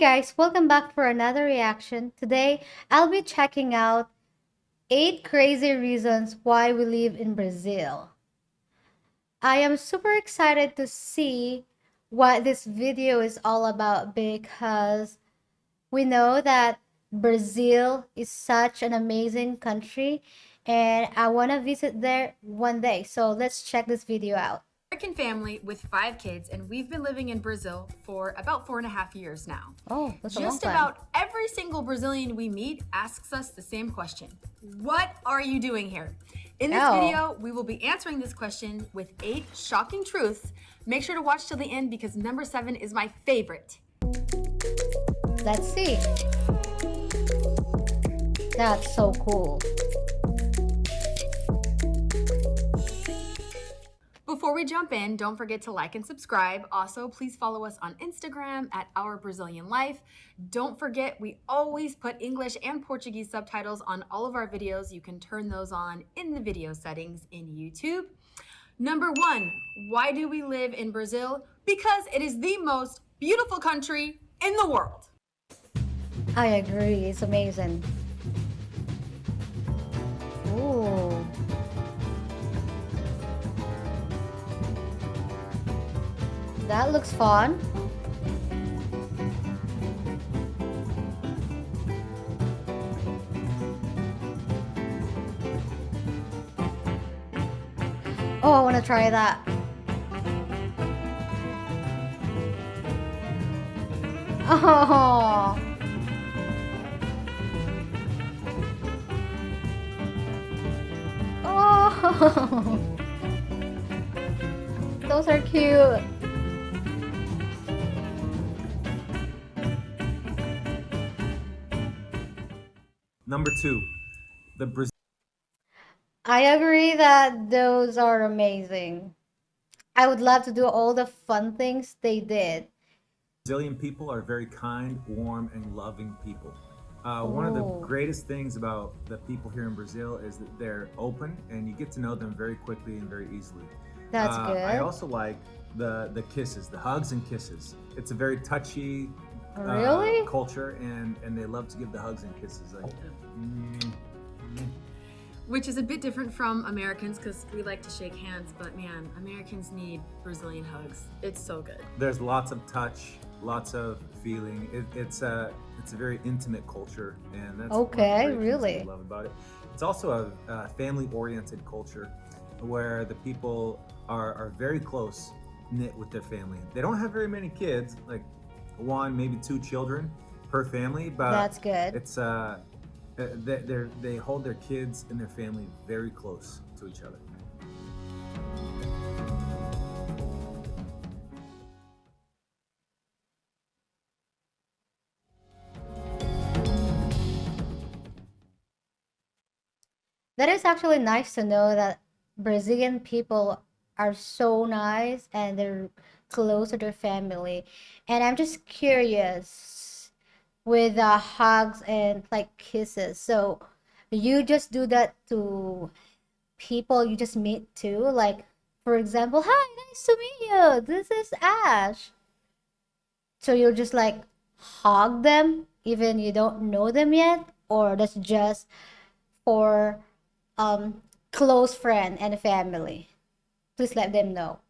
guys, welcome back for another reaction. Today, I'll be checking out 8 crazy reasons why we live in Brazil. I am super excited to see what this video is all about because we know that Brazil is such an amazing country and I want to visit there one day. So let's check this video out. American family with 5 kids, and we've been living in Brazil for about 4.5 years now. Oh, that's a long Just time. about every single Brazilian we meet asks us the same question. What are you doing here? In this video, we will be answering this question with 8 shocking truths. Make sure to watch till the end because number 7 is my favorite. Let's see. That's so cool. Before we jump in, don't forget to like and subscribe. Also, please follow us on Instagram at Our Brazilian Life. Don't forget, we always put English and Portuguese subtitles on all of our videos. You can turn those on in the video settings in YouTube. Number 1, why do we live in Brazil? Because it is the most beautiful country in the world. I agree, it's amazing. Ooh. That looks fun. Oh, I want to try that. Oh. Oh. Those are cute. Number 2, the I agree that those are amazing. I would love to do all the fun things they did. Brazilian people are very kind, warm, and loving people. One of the greatest things about the people here in Brazil is that they're open and you get to know them very quickly and very easily. That's good. I also like the kisses, the hugs and kisses. It's a very touchy Really? culture, and they love to give the hugs and kisses. Like, Which is a bit different from Americans because we like to shake hands, but man, Americans need Brazilian hugs. It's so good. There's lots of touch, lots of feeling. It's a very intimate culture, and that's one of the Okay, great things really? that I love about it. It's also a family-oriented culture where the people are very close knit with their family. They don't have very many kids, like 1, maybe 2 children per family, but That's good. it's they hold their kids and their family very close to each other. That is actually nice to know that Brazilian people are so nice and they're close to their family. And I'm just curious with hugs and like kisses. So you just do that to people you just meet too? Like, for example, hi, nice to meet you. This is Ash. So you'll just like hug them even you don't know them yet? Or that's just for close friend and family? Please let them know.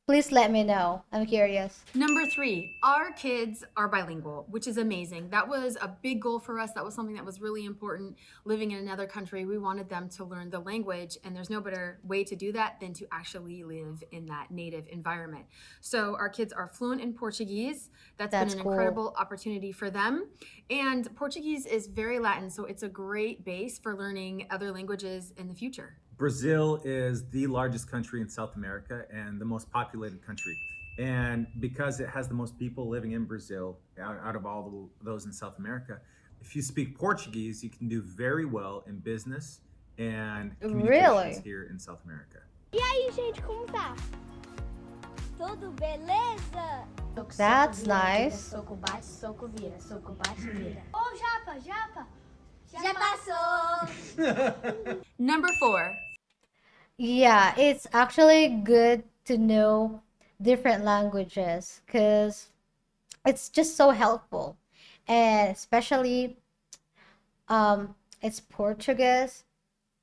Please let me know. I'm curious. Number 3, our kids are bilingual, which is amazing. That was a big goal for us. That was something that was really important. Living in another country, we wanted them to learn the language, and there's no better way to do that than to actually live in that native environment. So our kids are fluent in Portuguese. That's been an cool. incredible opportunity for them. And Portuguese is very Latin, so it's a great base for learning other languages in the future. Brazil is the largest country in South America and the most populated country. And because it has the most people living in Brazil out of all those in South America, if you speak Portuguese, you can do very well in business and communications here in South America. E aí, gente, como tá? Tudo beleza? That's nice. Soco bate, soco vira, soco bate, vira. Ô, Japa, Japa! Já passou! Number 4, Yeah, it's actually good to know different languages because it's just so helpful. and especially it's Portuguese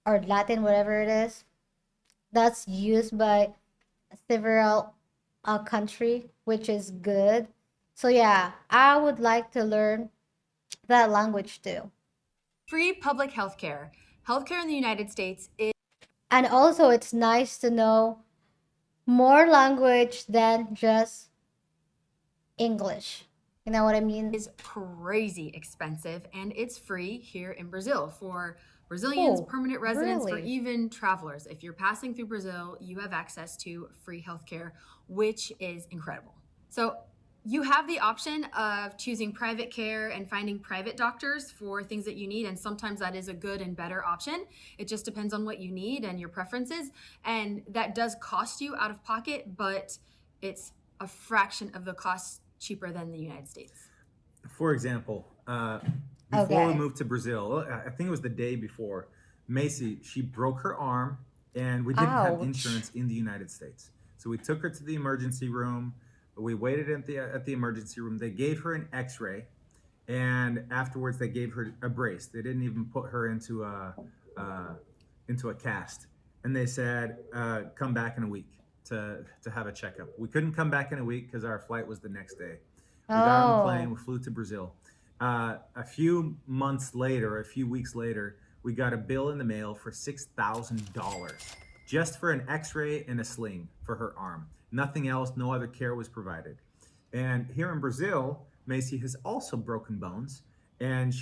or Latin, whatever it is, that's used by several country, which is good. So yeah, I would like to learn that language too. Free public healthcare. Healthcare in the United States And also, it's nice to know more language than just English. You know what I mean? is crazy expensive, and it's free here in Brazil for Brazilians, Oh, permanent residents, for really? even travelers. If you're passing through Brazil, you have access to free healthcare, which is incredible. So you have the option of choosing private care and finding private doctors for things that you need. And sometimes that is a good and better option. It just depends on what you need and your preferences. And that does cost you out of pocket, but it's a fraction of the cost cheaper than the United States. For example, before we Okay. moved to Brazil, I think it was the day before, Macy, she broke her arm and we didn't have Ouch. insurance in the United States. So we took her to the emergency room. We waited at the emergency room. They gave her an x-ray, and afterwards they gave her a brace. They didn't even put her uh, into a cast. And they said, come back in a week to have a checkup. We couldn't come back in a week because our flight was the next day. We got on the plane, Oh, we flew to Brazil. A few months later, a few weeks later, we got a bill in the mail for $6,000 just for an x ray and a sling for her arm. Nothing else, no other care was provided. And here in Brazil, Macy has also broken bones, and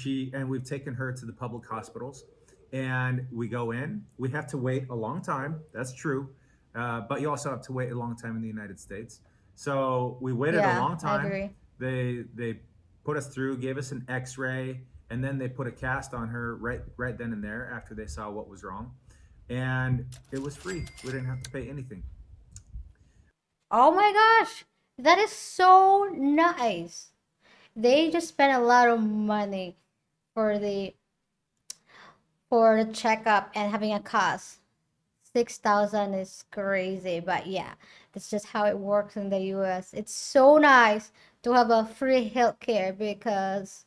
we've taken her to the public hospitals. And we go in. We have to wait a long time. That's true, but you also have to wait a long time in the United States. So we waited a yeah, long I time. agree. They put us through, gave us an X-ray, and then they put a cast on her right then and there after they saw what was wrong, and it was free. We didn't have to pay anything. Oh my gosh, that is so nice. They just spent a lot of money for the checkup and having a cost. 6,000 is crazy, but yeah, that's just how it works in the US. It's so nice to have a free healthcare because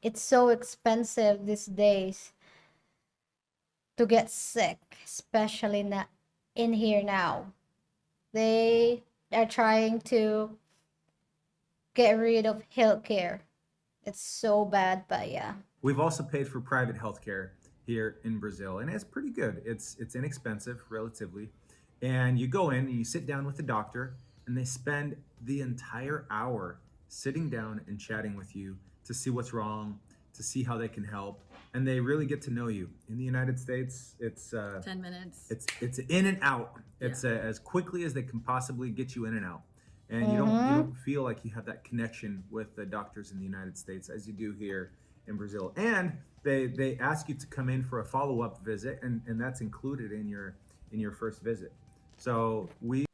it's so expensive these days to get sick, especially not in here now. They are trying to get rid of healthcare. It's so bad, but yeah. We've also paid for private healthcare here in Brazil, and it's pretty good. It's inexpensive relatively, and you go in and you sit down with the doctor, and they spend the entire hour sitting down and chatting with you to see what's wrong, to see how they can help, and they really get to know you. In the United States, 10 minutes. it's in and out. It's Yeah. as quickly as they can possibly get you in and out, and you Mm-hmm. don't feel like you have that connection with the doctors in the United States as you do here in Brazil. And they ask you to come in for a follow up visit, and that's included in your first visit. So we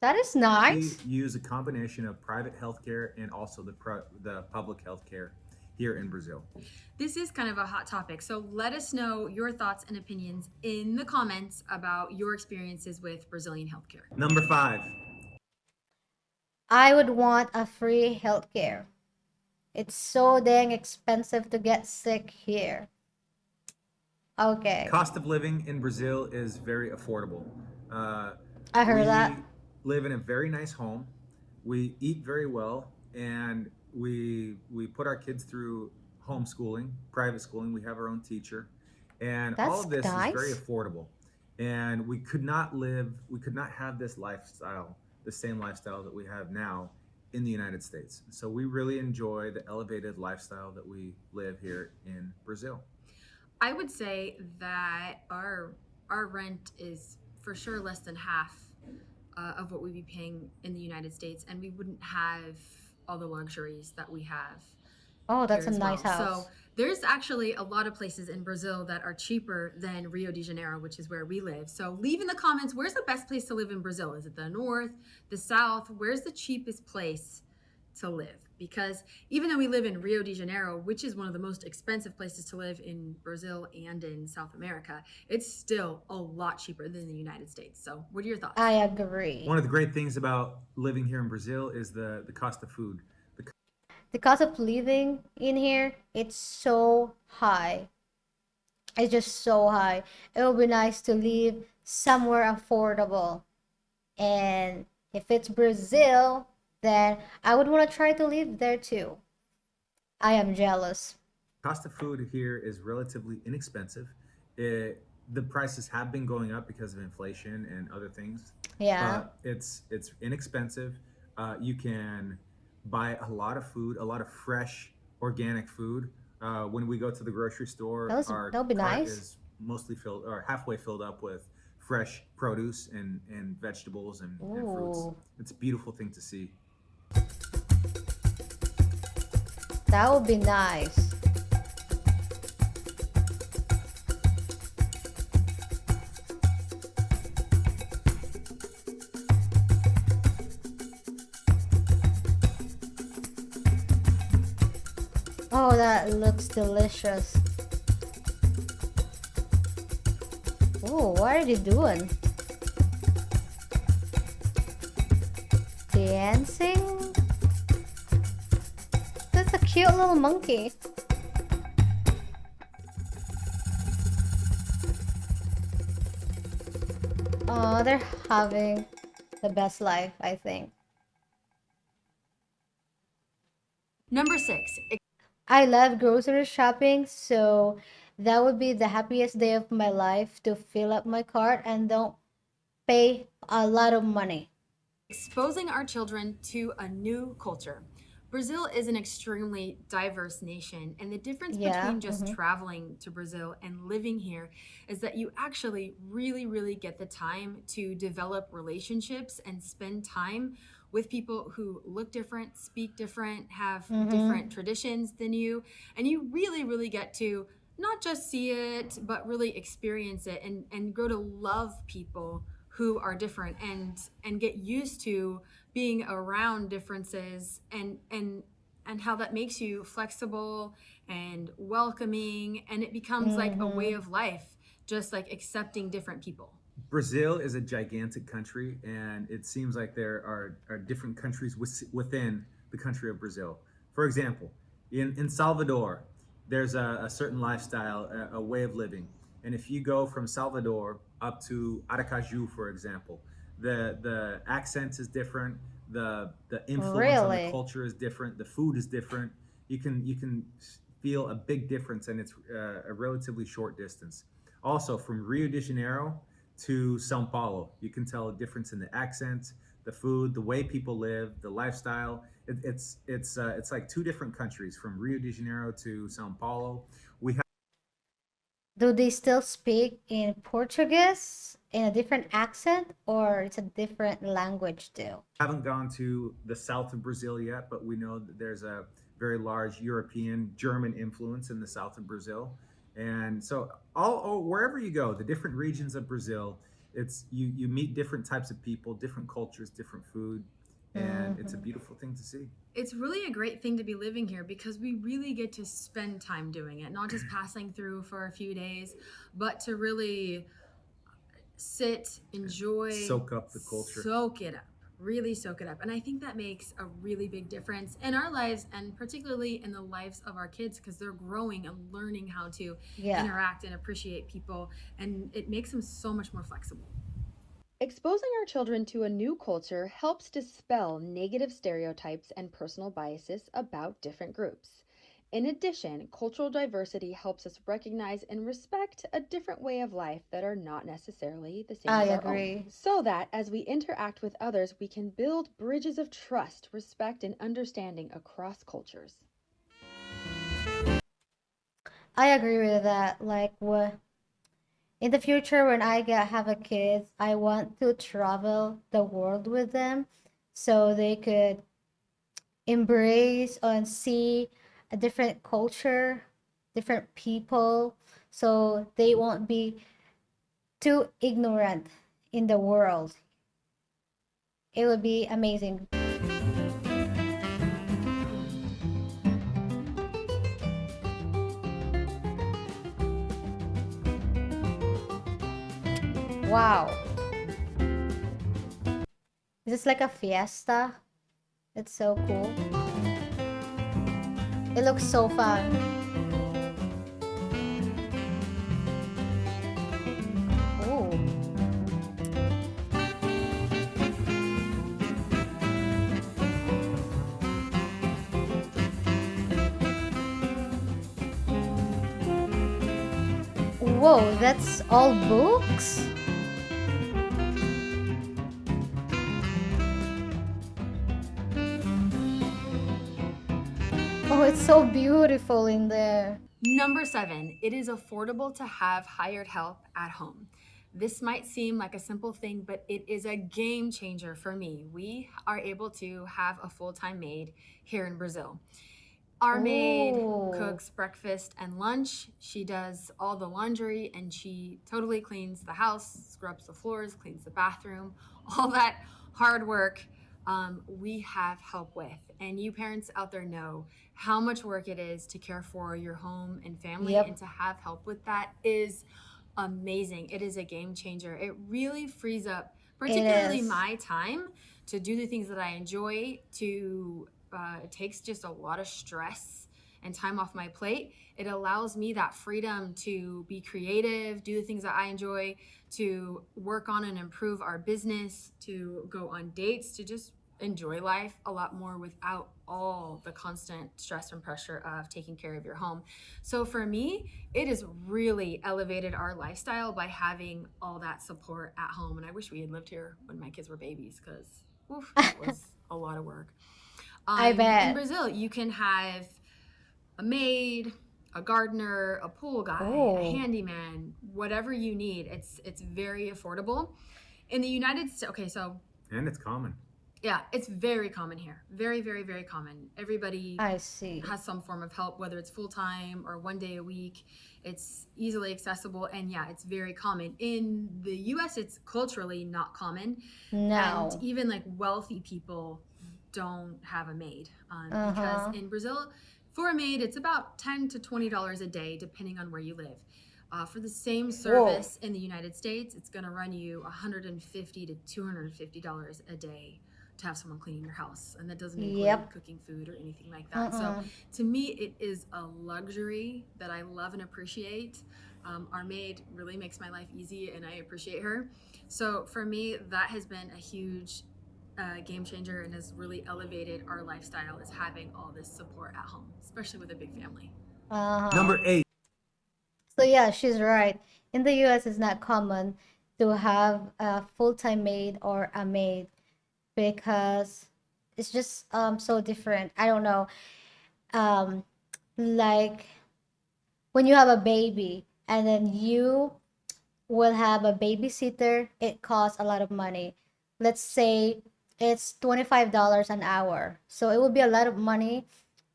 That is nice. use a combination of private healthcare and also the public healthcare here in Brazil. This is kind of a hot topic. So let us know your thoughts and opinions in the comments about your experiences with Brazilian healthcare. Number 5, I would want a free healthcare. It's so dang expensive to get sick here. Okay, cost of living in Brazil is very affordable. Uh, I heard we that. live in a very nice home. We eat very well, and we put our kids through homeschooling, private schooling. We have our own teacher, and all That's of this is very nice. affordable. And we could not have this lifestyle, the same lifestyle that we have now in the United States. So we really enjoy the elevated lifestyle that we live here in Brazil. I would say that our rent is for sure less than half of what we'd be paying in the United States, and we wouldn't have all the luxuries that we have Oh, here that's a as nice well. So house. there's actually a lot of places in Brazil that are cheaper than Rio de Janeiro, which is where we live. So leave in the comments, where's the best place to live in Brazil? Is it the north, the south? Where's the cheapest place to live? Because even though we live in Rio de Janeiro, which is one of the most expensive places to live in Brazil and in South America, it's still a lot cheaper than the United States. So what are your thoughts? I One agree. of the great things about living here in Brazil is the cost of food. the cost of living in here, it's so high. It's just so high. It would be nice to live somewhere affordable. And if it's Brazil, then I would want to try to live there too. I am jealous. Cost of food here is relatively inexpensive. The prices have been going up because of inflation and other things, Yeah. but it's inexpensive. You can buy a lot of food, a lot of fresh organic food. When we go to the grocery store, our That'll be cart nice. is mostly filled or halfway filled up with fresh produce and vegetables and fruits. Ooh, It's a beautiful thing to see. that would be nice. Oh, that looks delicious. Oh, what are you doing? Dancing? That's a cute little monkey. Oh, they're having the best life, I think. Number 6, I love grocery shopping, so that would be the happiest day of my life to fill up my cart and don't pay a lot of money. exposing our children to a new culture. Brazil is an extremely diverse nation, and the difference Yeah. between just traveling to Brazil and living here is that you actually really, really get the time to develop relationships and spend time with people who look different, speak different, have different traditions than you, and you really, really get to not just see it, but really experience it and grow to love people who are different and get used to being around differences and how that makes you flexible and welcoming, and it becomes like a way of life, just like accepting different people. Brazil is a gigantic country, and it seems like there are different countries within the country of Brazil. For example, in Salvador, there's a certain lifestyle, a way of living. And if you go from Salvador up to Aracaju, for example, the accent is different, the influence on the Really? culture is different, the food is different. You can feel a big difference, and it's a relatively short distance. Also, from Rio de Janeiro to Sao Paulo, you can tell a difference in the accent, the food, the way people live, the lifestyle. It's like two different countries from Rio de Janeiro to Sao Paulo. We Do they still speak in Portuguese in a different accent or it's a different language still? haven't gone to the south of Brazil yet, but we know that there's a very large European German influence in the south of Brazil. And so all wherever you go, the different regions of Brazil, it's you meet different types of people, different cultures, different food, and it's a beautiful thing to see. It's really a great thing to be living here because we really get to spend time doing it, not just passing through for a few days, but to really sit, enjoy, Soak up the culture. soak it up, really soak it up. And I think that makes a really big difference in our lives, and particularly in the lives of our kids, because they're growing and learning how to Yeah. interact and appreciate people, and it makes them so much more flexible. Exposing our children to a new culture helps dispel negative stereotypes and personal biases about different groups. In addition, cultural diversity helps us recognize and respect a different way of life that are not necessarily the same I as our agree. own. So that as we interact with others, we can build bridges of trust, respect, and understanding across cultures. I agree with that. Like, what in the future when I get have a kids, I want to travel the world with them so they could embrace and see a different culture, different people, so they won't be too ignorant in the world. It would be amazing. Wow. Is this like a fiesta? It's so cool. It looks so fun. Ooh. Whoa, that's all books? Oh, it's so beautiful in there. Number 7, it is affordable to have hired help at home. This might seem like a simple thing, but it is a game changer for me. We are able to have a full-time maid here in Brazil. Our maid Ooh. cooks breakfast and lunch. She does all the laundry and she totally cleans the house, scrubs the floors, cleans the bathroom, all that hard work we have help with. And you parents out there know how much work it is to care for your home and family, Yep. and to have help with that is amazing. It is a game changer. It really frees up, It particularly is. my time, to do the things that I enjoy, to it takes just a lot of stress and time off my plate. It allows me that freedom to be creative, do the things that I enjoy, to work on and improve our business, to go on dates, to just enjoy life a lot more without all the constant stress and pressure of taking care of your home. So for me, it has really elevated our lifestyle by having all that support at home. And I wish we had lived here when my kids were babies, because that was a lot of work. I In bet. Brazil, you can have a maid, a gardener, a pool guy, a Oh, handyman, whatever you need. It's very affordable. In the United States, okay, so And it's common. yeah, it's very common here. Very, very, very common. Everybody I see. has some form of help, whether it's full time or one day a week. It's easily accessible, and yeah, it's very common. In the US, it's culturally not common. And No. even like wealthy people don't have a maid, because Uh-huh. in Brazil, for a maid, it's about $10 to $20 a day, depending on where you live. For the same Whoa. service in the United States, it's going to run you $150 to $250 a day to have someone cleaning your house, and that doesn't include Yep. cooking food or anything like that. So Uh-uh. to me, it is a luxury that I love and appreciate. Our maid really makes my life easy, and I appreciate her. So for me, that has been a huge game changer and has really elevated our lifestyle, is having all this support at home, especially with a big family. Uh-huh. Number 8. So yeah, she's right. In the US, it's not common to have a full-time maid or a maid because it's just so different. I don't know. Um like when you have a baby and then you will have a babysitter, it costs a lot of money. Let's say it's $25 an hour. So it would be a lot of money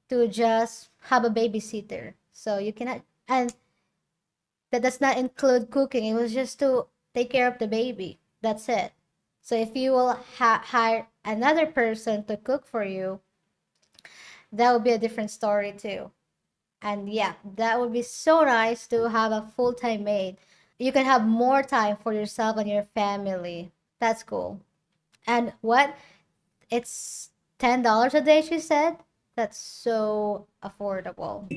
to just have a babysitter. So you cannot, and that does not include cooking. It was just to take care of the baby. That's it. So if you will hire another person to cook for you, that would be a different story too. And yeah, that would be so nice to have a full-time maid. You can have more time for yourself and your family. That's cool. And what? It's $10 a day, she said? That's so affordable.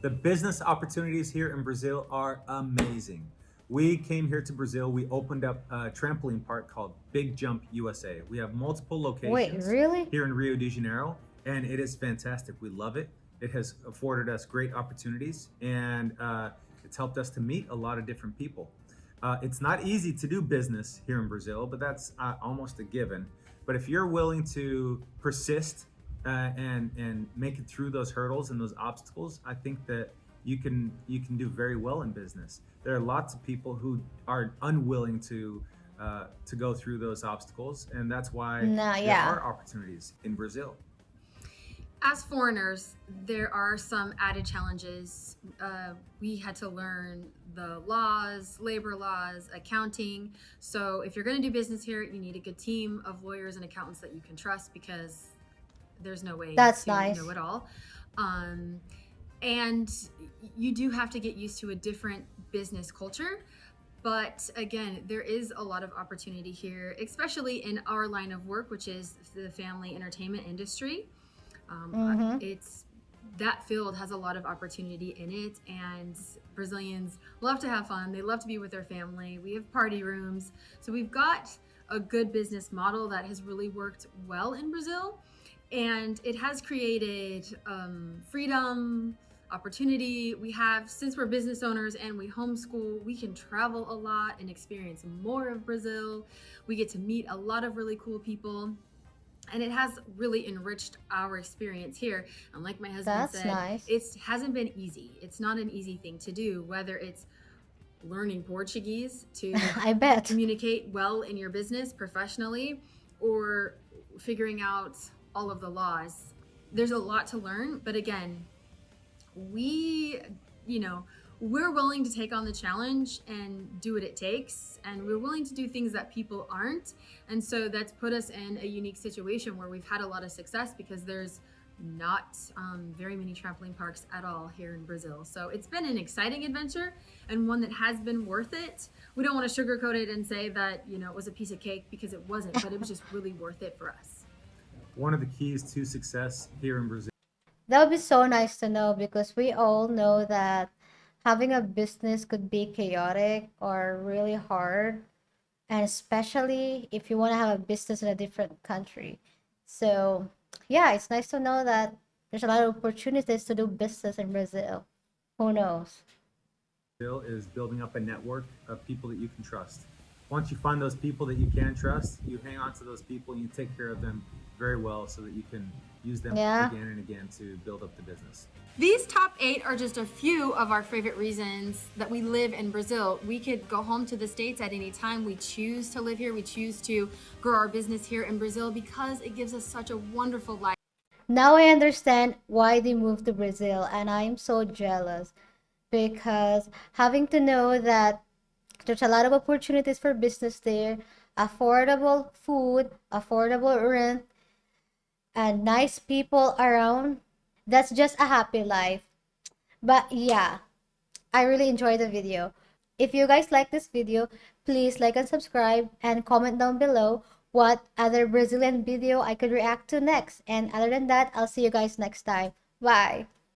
The business opportunities here in Brazil are amazing. We came here to Brazil. We opened up a trampoline park called Big Jump USA. We have multiple Wait, locations really? here in Rio de Janeiro, and it is fantastic. We love it. It has afforded us great opportunities, and it's helped us to meet a lot of different people. It's not easy to do business here in Brazil, but that's almost a given. But if you're willing to persist and make it through those hurdles and those obstacles, I think that you can do very well in business. There are lots of people who are unwilling to go through those obstacles, and that's why No, there yeah. are opportunities in Brazil. As foreigners, there are some added challenges. We had to learn the laws, labor laws, accounting. So if you're going to do business here, you need a good team of lawyers and accountants that you can trust, because there's no way That's to nice. know it all. And you do have to get used to a different business culture. But again, there is a lot of opportunity here, especially in our line of work, which is the family entertainment industry. Mm-hmm. It's that field has a lot of opportunity in it, and Brazilians love to have fun. They love to be with their family. We have party rooms. So we've got a good business model that has really worked well in Brazil, and it has created freedom, opportunity. We have, since we're business owners and we homeschool, we can travel a lot and experience more of Brazil. We get to meet a lot of really cool people, and it has really enriched our experience here. And like my husband That's said, nice. it hasn't been easy. It's not an easy thing to do, whether it's learning Portuguese to I bet. communicate well in your business professionally, or figuring out all of the laws. There's a lot to learn, but again, we, you know, we're willing to take on the challenge and do what it takes, and we're willing to do things that people aren't. And so that's put us in a unique situation where we've had a lot of success, because there's not very many trampoline parks at all here in Brazil. So it's been an exciting adventure, and one that has been worth it. We don't want to sugarcoat it and say that, you know, it was a piece of cake, because it wasn't, but it was just really worth it for us. One of the keys to success here in Brazil That would be so nice to know, because we all know that having a business could be chaotic or really hard, and especially if you want to have a business in a different country. So, yeah, it's nice to know that there's a lot of opportunities to do business in Brazil. Who knows? is building up a network of people that you can trust. Once you find those people that you can trust, you hang on to those people and you take care of them very well so that you can use them Yeah. again and again to build up the business. These top 8 are just a few of our favorite reasons that we live in Brazil. We could go home to the States at any time. We choose to live here. We choose to grow our business here in Brazil because it gives us such a wonderful life. Now I understand why they moved to Brazil, and I'm so jealous, because having to know that there's a lot of opportunities for business there, affordable food, affordable rent, and nice people around, that's just a happy life. But yeah, I really enjoyed the video. If you guys like this video, please like and subscribe, and comment down below what other Brazilian video I could react to next. And other than that, I'll see you guys next time. Bye.